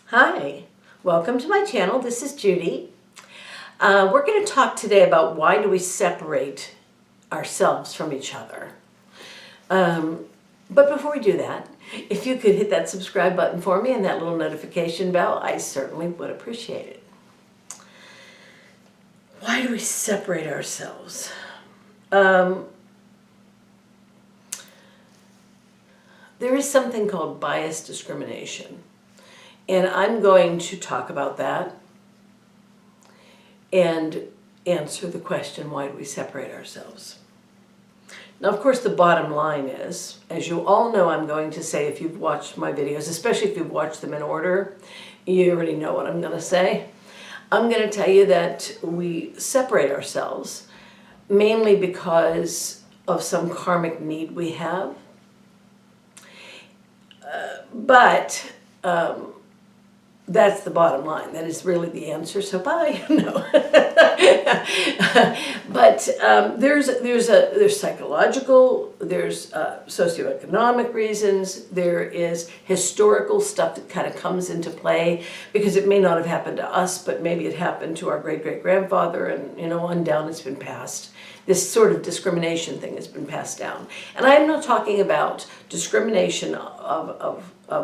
Hi, welcome to my channel. This is Judy. We're going to talk today about why do we separate ourselves from each other. But before we do that, if you could hit that subscribe button for me and that little notification bell, I certainly would appreciate it. Why do we separate ourselves? There is something called bias discrimination. And I'm going to talk about that and answer the question, why do we separate ourselves? Now, of course, the bottom line is, as you all know, I'm going to say, if you've watched my videos, especially if you've watched them in order, you already know what I'm going to say. I'm going to tell you that we separate ourselves mainly because of some karmic need we have. But that's the bottom line. That is really the answer. So bye. No. But there's psychological, there's socioeconomic reasons, there is historical stuff that kind of comes into play because it may not have happened to us, but maybe it happened to our great-great-grandfather, and on down it's been passed. This sort of discrimination thing has been passed down. And I'm not talking about discrimination of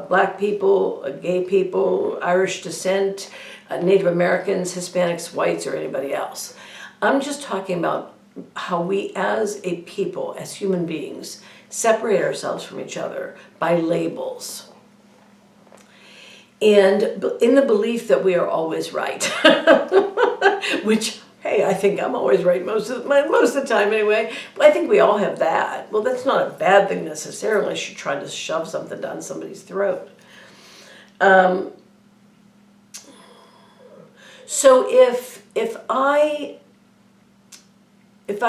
black people, gay people, Irish descent, Native Americans, Hispanics, whites, or anybody else. I'm just talking about how we as a people, as human beings, separate ourselves from each other by labels. And in the belief that we are always right, which, hey, I think I'm always right most of the time anyway, but I think we all have that. Well, that's not a bad thing necessarily unless you're trying to shove something down somebody's throat. So if I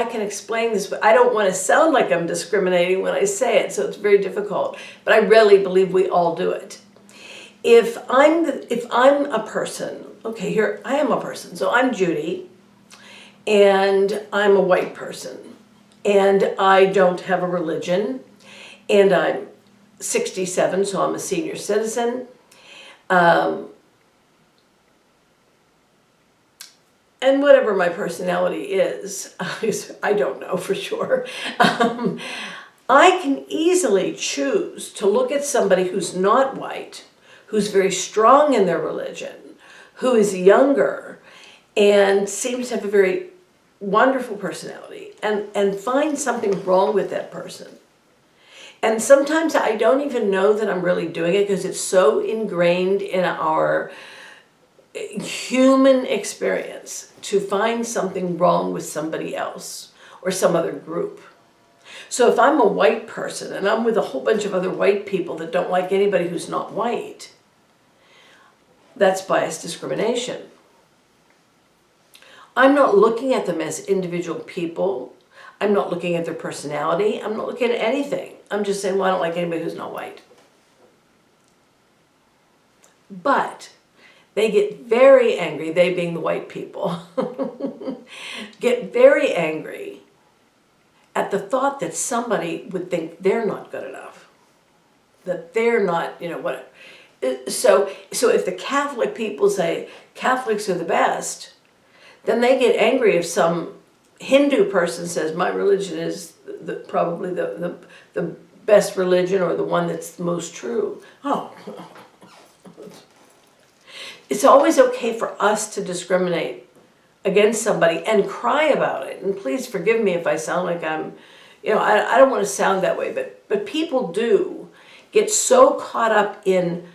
can explain this, I don't want to sound like I'm discriminating when I say it, so it's very difficult, but I really believe we all do it. If I'm a person, okay, here I am a person, so I'm Judy, and I'm a white person, and I don't have a religion, and I'm 67, so I'm a senior citizen, and whatever my personality is, I don't know for sure. I can easily choose to look at somebody who's not white, who's very strong in their religion, who is younger, and seems to have a very wonderful personality, and find something wrong with that person. And sometimes I don't even know that I'm really doing it because it's so ingrained in our human experience to find something wrong with somebody else or some other group. So if I'm a white person and I'm with a whole bunch of other white people that don't like anybody who's not white, that's bias discrimination. I'm not looking at them as individual people. I'm not looking at their personality. I'm not looking at anything. I'm just saying, well, I don't like anybody who's not white. But they get very angry, they being the white people, get very angry at the thought that somebody would think they're not good enough, that they're not, whatever. So if the Catholic people say Catholics are the best, then they get angry if some Hindu person says my religion is probably the best religion or the one that's the most true. Oh. It's always okay for us to discriminate against somebody and cry about it. And please forgive me if I sound like I'm, I don't want to sound that way, but people do get so caught up in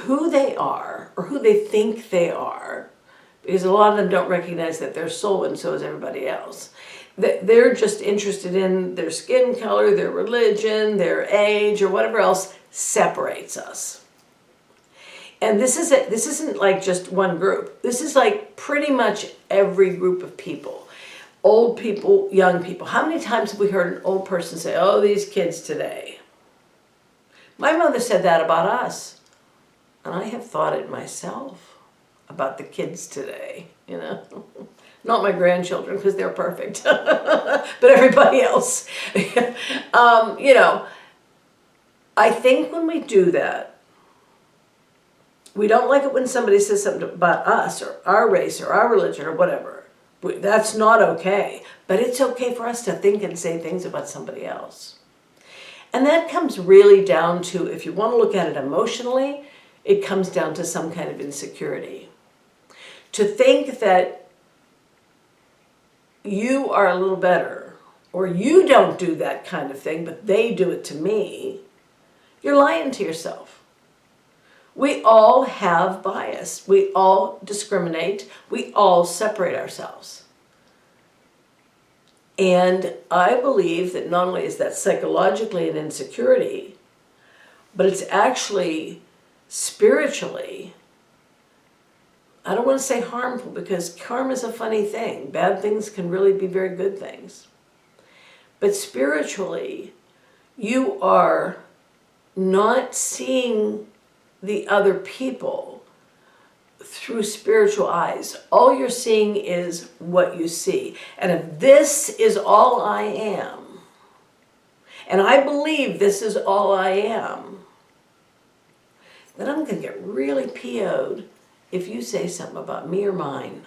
who they are or who they think they are, because a lot of them don't recognize that they're soul, and so is everybody else. They're just interested in their skin color, their religion, their age, or whatever else separates us. And this isn't like just one group. This is like pretty much every group of people. Old people, young people. How many times have we heard an old person say, oh, these kids today? My mother said that about us. And I have thought it myself about the kids today, Not my grandchildren, because they're perfect. But everybody else. I think when we do that, We don't like it when somebody says something about us or our race or our religion or whatever. That's not okay. But it's okay for us to think and say things about somebody else. And that comes really down to, if you want to look at it emotionally, it comes down to some kind of insecurity. To think that you are a little better, or you don't do that kind of thing, but they do it to me, you're lying to yourself. We all have bias. We all discriminate. We all separate ourselves. And I believe that not only is that psychologically an insecurity, but it's actually spiritually, I don't want to say harmful, because karma is a funny thing. Bad things can really be very good things. But spiritually, you are not seeing the other people through spiritual eyes. All you're seeing is what you see. And if this is all I am, and I believe this is all I am, then I'm going to get really PO'd if you say something about me or mine.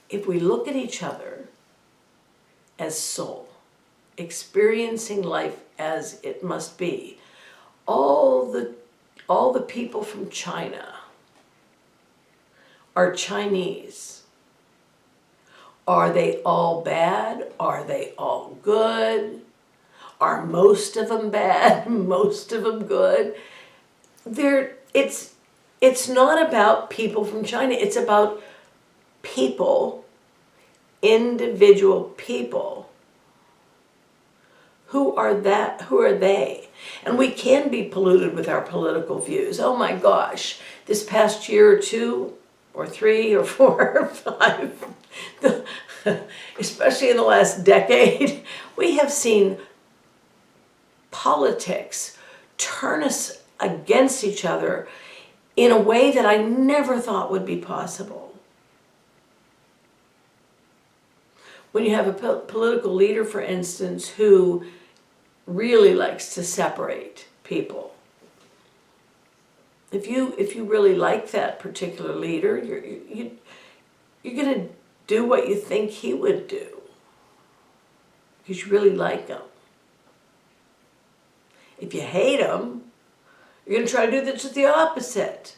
If we look at each other as soul, experiencing life as it must be, all the people from China are Chinese. Are they all bad? Are they all good? Are most of them bad? Most of them good? It's not about people from China. It's about people, individual people. Who are they? And we can be polluted with our political views. Oh my gosh, this past year or two, or 3 or 4 or 5, especially in the last decade, we have seen politics turn us against each other in a way that I never thought would be possible. When you have a political leader, for instance, who really likes to separate people. If you really like that particular leader, you're going to do what you think he would do because you really like him. If you hate him, you're going to try to do just the opposite.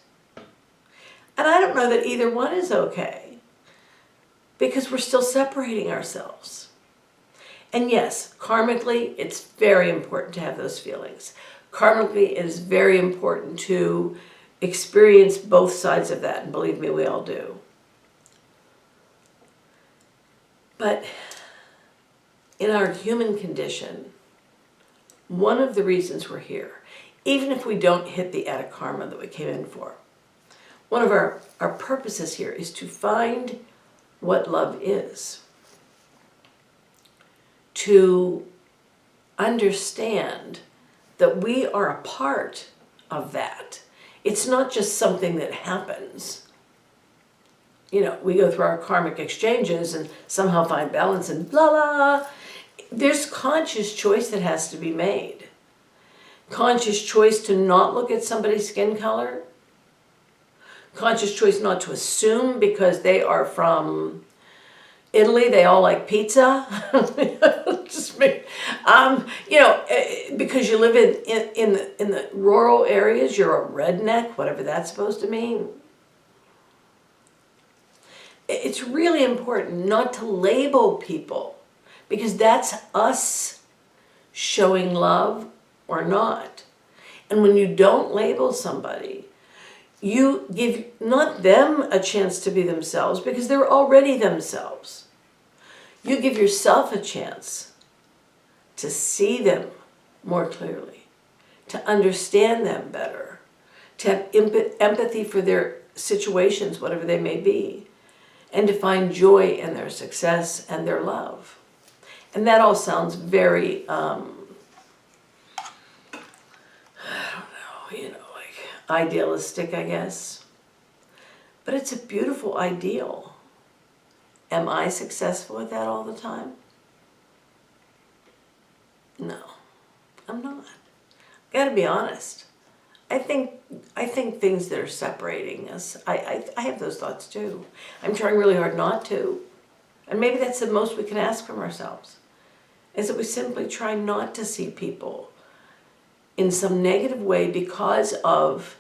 And I don't know that either one is okay, because we're still separating ourselves. And yes, karmically, it's very important to have those feelings. Karmically, it is very important to experience both sides of that, and believe me, we all do. But in our human condition, one of the reasons we're here, even if we don't hit the eta karma that we came in for, one of our purposes here is to find what love is. To understand that we are a part of that. It's not just something that happens. You know, we go through our karmic exchanges and somehow find balance and blah, blah. There's conscious choice that has to be made. Conscious choice to not look at somebody's skin color. Conscious choice not to assume because they are from Italy, they all like pizza. Just me. Because you live in the rural areas, you're a redneck, whatever that's supposed to mean. It's really important not to label people, because that's us showing love or not. And when you don't label somebody, you give not them a chance to be themselves, because they're already themselves. You give yourself a chance to see them more clearly, to understand them better, to have empathy for their situations, whatever they may be, and to find joy in their success and their love. And that all sounds very, idealistic, I guess. But it's a beautiful ideal. Am I successful at that all the time? No, I'm not. Gotta be honest. I think things that are separating us, I have those thoughts too. I'm trying really hard not to. And maybe that's the most we can ask from ourselves, is that we simply try not to see people in some negative way because of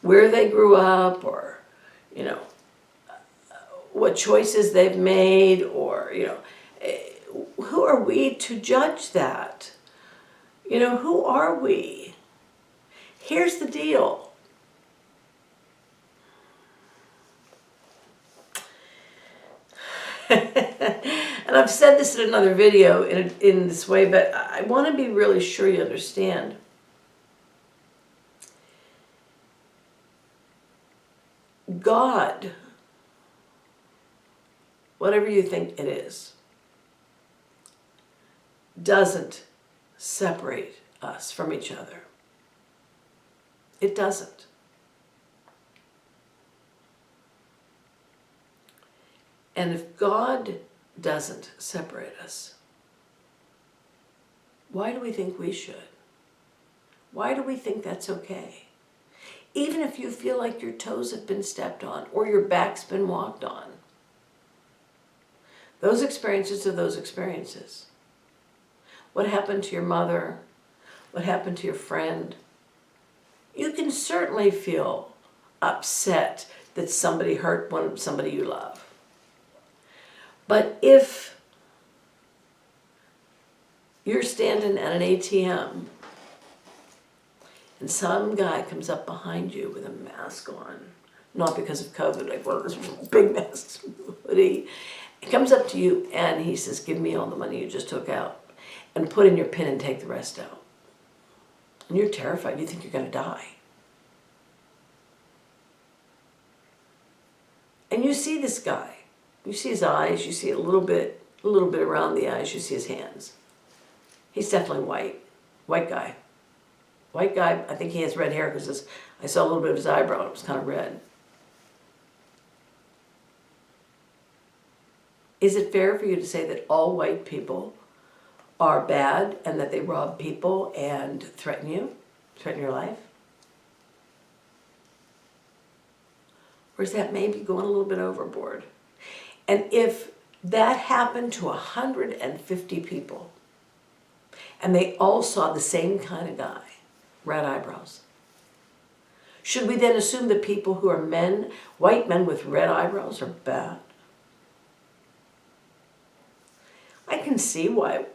where they grew up, or, you know, what choices they've made, or, you know, who are we to judge that? You know, who are we? Here's the deal. And I've said this in another video in this way, but I want to be really sure you understand. God, whatever you think it is, doesn't separate us from each other. It doesn't. And if God doesn't separate us, why do we think we should? Why do we think that's okay? Even if you feel like your toes have been stepped on or your back's been walked on, those experiences are those experiences. What happened to your mother? What happened to your friend? You can certainly feel upset that somebody hurt somebody you love. But if you're standing at an ATM and some guy comes up behind you with a mask on, not because of COVID, like one of those big masks, hoodie, he comes up to you and he says, "Give me all the money you just took out and put in your PIN and take the rest out." And you're terrified. You think you're going to die. And you see this guy. You see his eyes. You see a little bit around the eyes. You see his hands. He's definitely white. White guy. White guy. I think he has red hair because I saw a little bit of his eyebrow. It was kind of red. Is it fair for you to say that all white people are bad and that they rob people and threaten you, threaten your life? Or is that maybe going a little bit overboard? And if that happened to 150 people and they all saw the same kind of guy, red eyebrows, should we then assume that people who are men, white men with red eyebrows, are bad? I can see why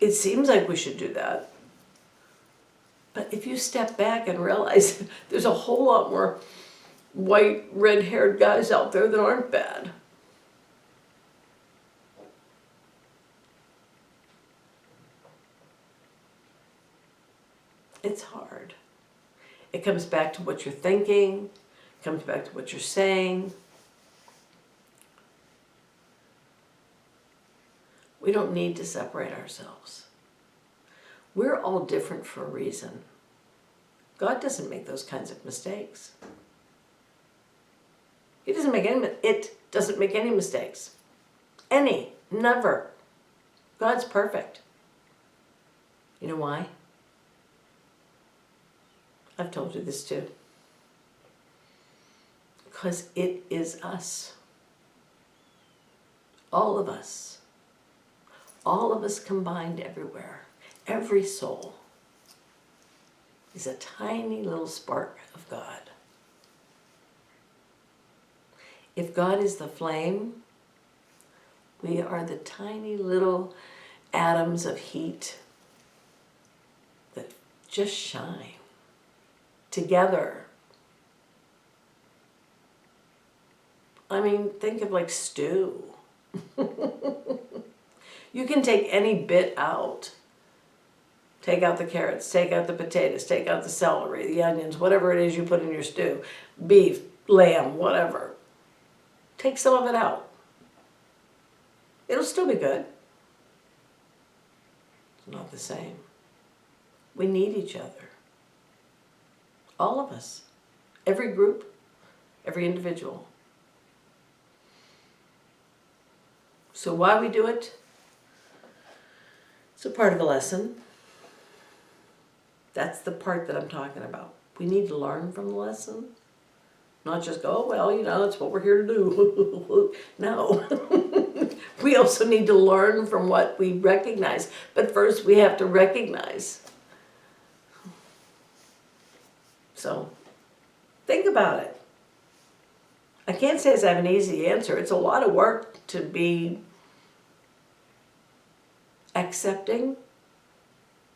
it seems like we should do that. But if you step back and realize there's a whole lot more white, red-haired guys out there that aren't bad. It's hard. It comes back to what you're thinking. It comes back to what you're saying. We don't need to separate ourselves. We're all different for a reason. God doesn't make those kinds of mistakes. It doesn't make any mistakes. Never. God's perfect. You know why? I've told you this too. Because it is us. All of us. All of us combined everywhere. Every soul is a tiny little spark of God. If God is the flame, we are the tiny little atoms of heat that just shine together. I mean, think of like stew. You can take any bit out. Take out the carrots, take out the potatoes, take out the celery, the onions, whatever it is you put in your stew. Beef, lamb, whatever. Take some of it out. It'll still be good. It's not the same. We need each other. All of us. Every group, every individual. So why we do it? It's a part of a lesson. That's the part that I'm talking about. We need to learn from the lesson. Not just go, oh, well, that's what we're here to do. No. We also need to learn from what we recognize. But first we have to recognize. So think about it. I can't say I have an easy answer. It's a lot of work to be accepting,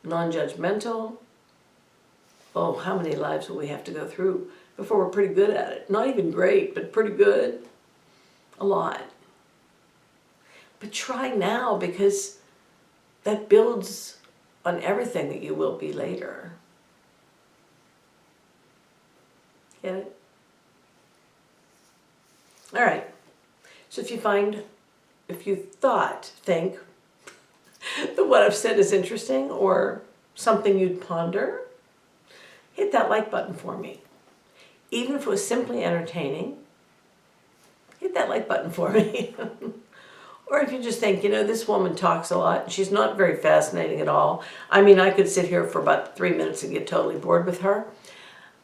non-judgmental. Oh, how many lives will we have to go through before we're pretty good at it? Not even great, but pretty good. A lot. But try now, because that builds on everything that you will be later. Get it? All right. So if you think that what I've said is interesting or something you'd ponder, hit that like button for me. Even if it was simply entertaining, hit that like button for me. Or if you just think, this woman talks a lot and she's not very fascinating at all. I mean, I could sit here for about 3 minutes and get totally bored with her.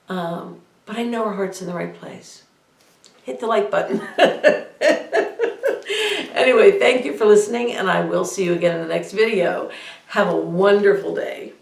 But I know her heart's in the right place. Hit the like button. Anyway, thank you for listening, and I will see you again in the next video. Have a wonderful day.